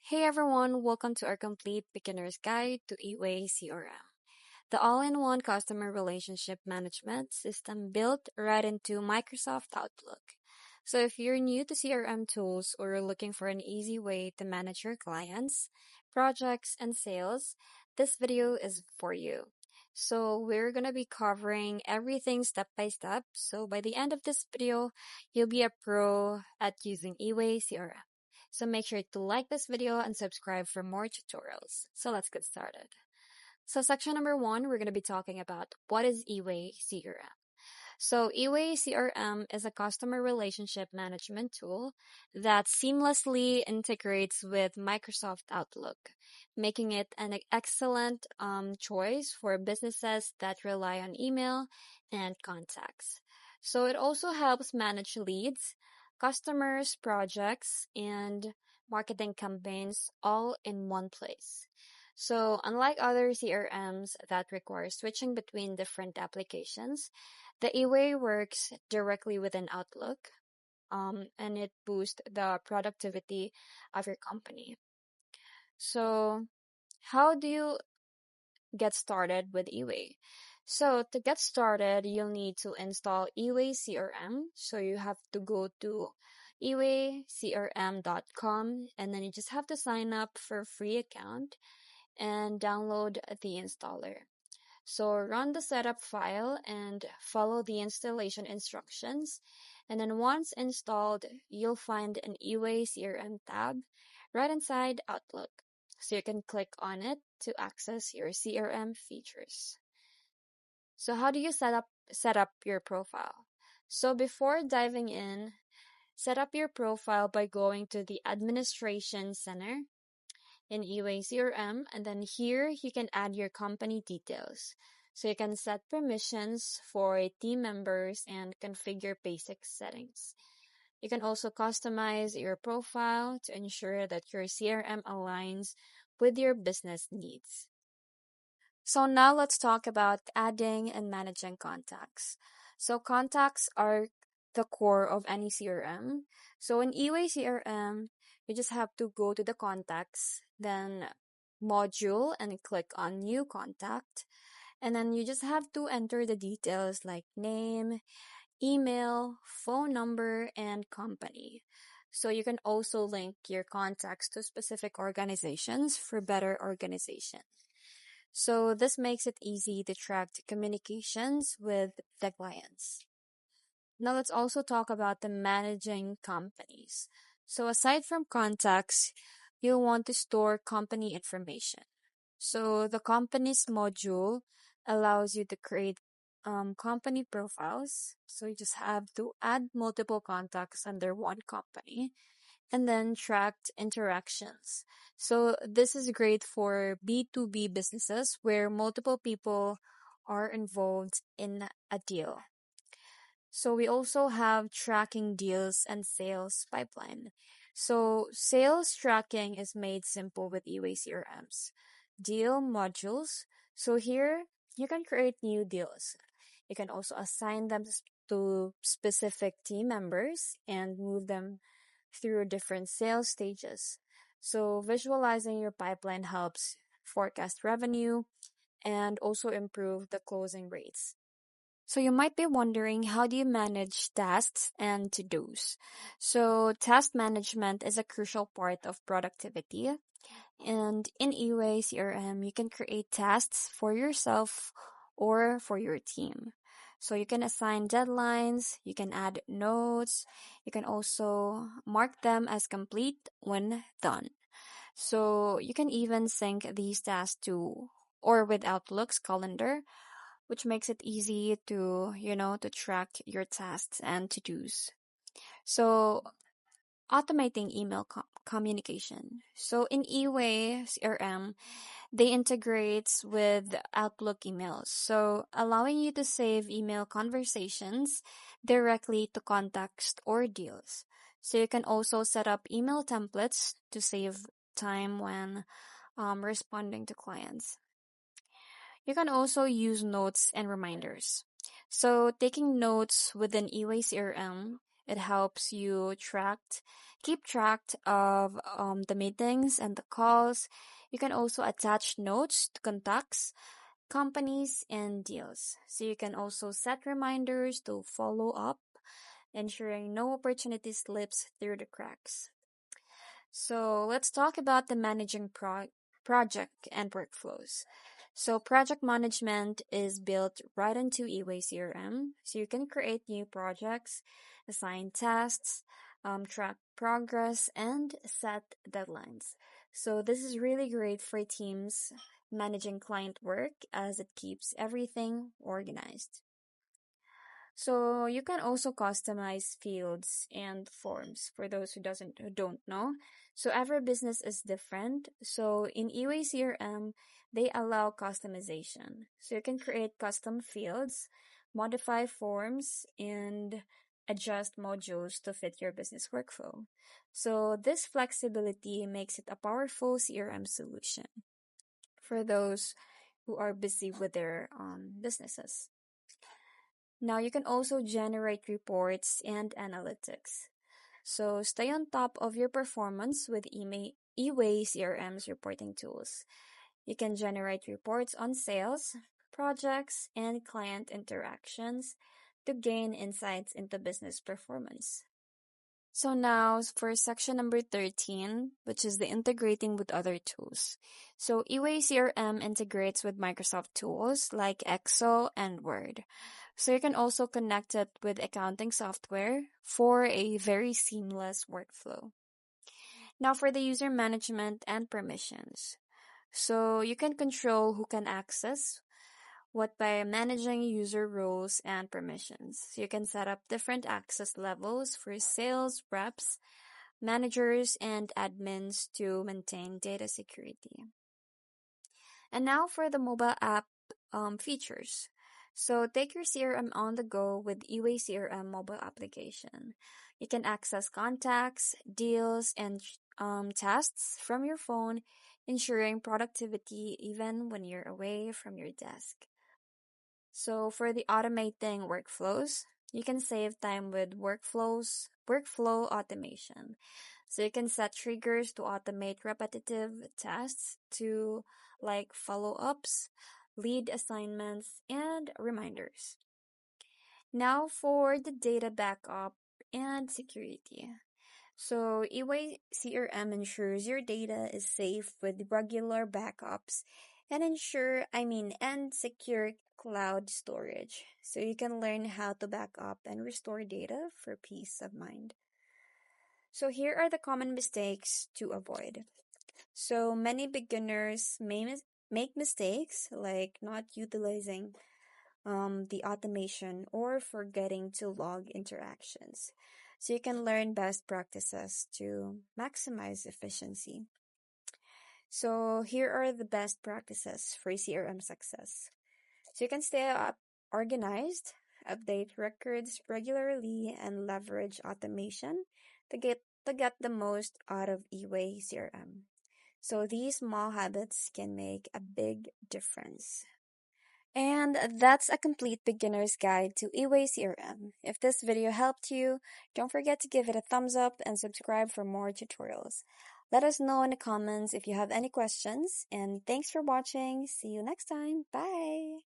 Hey everyone, welcome to our complete beginner's guide to EWAY CRM, the all-in-one customer relationship management system built right into Microsoft Outlook. So if you're new to CRM tools or you're looking for an easy way to manage your clients, projects, and sales, this video is for you. So we're going to be covering everything step by step. So by the end of this video, you'll be a pro at using EWAY CRM. So make sure to like this video and subscribe for more tutorials. So let's get started. So section number one, we're going to be talking about what is EWAY CRM. So EWAY CRM is a customer relationship management tool that seamlessly integrates with Microsoft Outlook, making it an excellent choice for businesses that rely on email and contacts. So it also helps manage leads, customers, projects, and marketing campaigns all in one place. So, unlike other CRMs that require switching between different applications, the eWay works directly within Outlook, and it boosts the productivity of your company. So, how do you get started with eWay? So, to get started, you'll need to install eWay CRM. So, you have to go to ewaycrm.com and then you just have to sign up for a free account and download the installer. So run the setup file and follow the installation instructions. And then once installed, you'll find an eWay CRM tab right inside Outlook. So you can click on it to access your CRM features. So how do you set up your profile? So before diving in, set up your profile by going to the Administration Center in eWay CRM, and then here you can add your company details. So you can set permissions for team members and configure basic settings. You can also customize your profile to ensure that your CRM aligns with your business needs. So now let's talk about adding and managing contacts. So contacts are the core of any CRM. So in eWay CRM, you just have to go to the contacts, then module and click on new contact. And then you just have to enter the details like name, email, phone number, and company. So you can also link your contacts to specific organizations for better organization. So this makes it easy to track the communications with the clients. Now let's also talk about the managing companies. So aside from contacts, you'll want to store company information. So the companies module allows you to create company profiles. So you just have to add multiple contacts under one company and then tracked interactions. So this is great for B2B businesses where multiple people are involved in a deal. So we also have tracking deals and sales pipeline. So sales tracking is made simple with eWay CRMs. Deal modules. So here you can create new deals. You can also assign them to specific team members and move them through different sales stages. So visualizing your pipeline helps forecast revenue and also improve the closing rates. So you might be wondering, how do you manage tasks and to-dos? So task management is a crucial part of productivity. And in eWay CRM, you can create tasks for yourself or for your team. So you can assign deadlines, you can add notes, you can also mark them as complete when done. So you can even sync these tasks to or with Outlook's calendar, which makes it easy to track your tasks and to-dos. So automating email communication. So in eWay CRM, they integrate with Outlook emails. So allowing you to save email conversations directly to contacts or deals. So you can also set up email templates to save time when responding to clients. You can also use notes and reminders. So taking notes within eWay CRM It helps you keep track of the meetings and the calls. You can also attach notes to contacts, companies, and deals. So you can also set reminders to follow up, ensuring no opportunity slips through the cracks. So let's talk about the managing project and workflows. So project management is built right into eWay CRM. So you can create new projects, assign tasks, track progress, and set deadlines. So this is really great for teams managing client work as it keeps everything organized. So you can also customize fields and forms for those who don't know. So every business is different. So in eWay CRM, they allow customization. So you can create custom fields, modify forms, and adjust modules to fit your business workflow. So this flexibility makes it a powerful CRM solution for those who are busy with their businesses. Now you can also generate reports and analytics. So stay on top of your performance with eWay CRM's reporting tools. You can generate reports on sales, projects, and client interactions to gain insights into business performance. So now for section number 13, which is the integrating with other tools. So eWay CRM integrates with Microsoft tools like Excel and Word. So you can also connect it with accounting software for a very seamless workflow. Now for the user management and permissions. So you can control who can access what by managing user roles and permissions. So you can set up different access levels for sales reps, managers, and admins to maintain data security. And now for the mobile app features. So take your CRM on the go with eWay CRM mobile application. You can access contacts, deals, and tasks from your phone, ensuring productivity even when you're away from your desk. So for the automating workflows, you can save time with workflow automation. So you can set triggers to automate repetitive tasks to like follow-ups, lead assignments, and reminders. Now for the data backup and security. So eWay CRM ensures your data is safe with regular backups and secure cloud storage. So you can learn how to back up and restore data for peace of mind. So here are the common mistakes to avoid. So many beginners make mistakes like not utilizing the automation or forgetting to log interactions. So you can learn best practices to maximize efficiency. So here are the best practices for CRM success. So you can stay organized, update records regularly, and leverage automation to get the most out of eWay CRM. So these small habits can make a big difference. And that's a complete beginner's guide to eWay CRM. If this video helped you, don't forget to give it a thumbs up and subscribe for more tutorials. Let us know in the comments if you have any questions, and thanks for watching. See you next time. Bye!